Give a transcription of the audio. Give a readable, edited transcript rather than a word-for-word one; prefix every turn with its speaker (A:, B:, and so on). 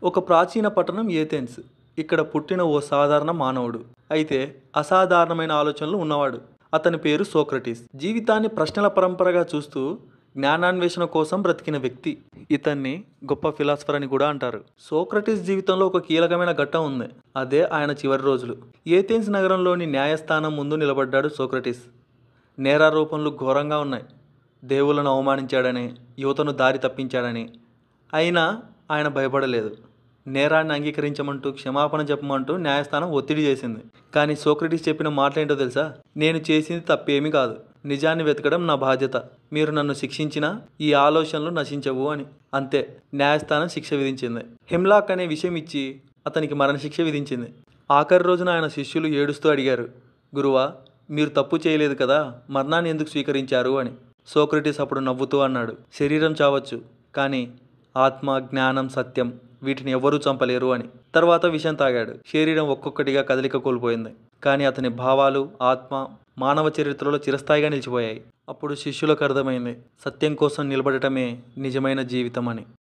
A: ఒక ప్రాచీన పట్టణం ఏథెన్స్. ఇక్కడ పుట్టిన ఓ సాధారణ మానవుడు. అయితే అసాధారణమైన ఆలోచనలు ఉన్నవాడు. అతని పేరు సోక్రటీస్. జీవితాన్ని ప్రశ్నల పరంపరగా చూస్తూ జ్ఞానాన్వేషణ కోసం బ్రతికిన వ్యక్తి. ఇతన్ని గొప్ప ఫిలాసఫర్ అని కూడా అంటారు. సోక్రటీస్ జీవితంలో ఒక కీలకమైన ఘట్టం ఉంది. అదే ఆయన చివరి రోజులు. ఏథెన్స్ నగరంలోని న్యాయస్థానం ముందు నిలబడ్డాడు సోక్రటీస్. నేరారోపణలు ఘోరంగా ఉన్నాయి. దేవుళ్లను అవమానించాడని, యువతను దారి తప్పించాడని. అయినా ఆయన భయపడలేదు. నేరాన్ని అంగీకరించమంటూ, క్షమాపణ చెప్పమంటూ న్యాయస్థానం ఒత్తిడి చేసింది. కానీ సోక్రటీస్ చెప్పిన మాటలేంటో తెలుసా? నేను చేసింది తప్పేమీ కాదు. నిజాన్ని వెతకడం నా బాధ్యత. మీరు నన్ను శిక్షించినా ఈ ఆలోచనలు నశించవు అని. అంతే. న్యాయస్థానం శిక్ష విధించింది. హెమ్లాక్ అనే విషయం ఇచ్చి అతనికి మరణశిక్ష విధించింది. ఆఖరి రోజున ఆయన శిష్యులు ఏడుస్తూ అడిగారు, గురువా, మీరు తప్పు చేయలేదు కదా, మరణాన్ని ఎందుకు స్వీకరించారు అని. సోక్రటీస్ అప్పుడు నవ్వుతూ అన్నాడు, శరీరం చావచ్చు, కానీ ఆత్మ, జ్ఞానం, సత్యం వీటిని ఎవ్వరూ చంపలేరు అని. తర్వాత విషం తాగాడు. శరీరం ఒక్కొక్కటిగా కదలిక కోల్పోయింది. కానీ అతని భావాలు, ఆత్మ మానవ చరిత్రలో చిరస్థాయిగా నిలిచిపోయాయి. అప్పుడు శిష్యులకు అర్థమైంది, సత్యం కోసం నిలబడటమే నిజమైన జీవితం అని.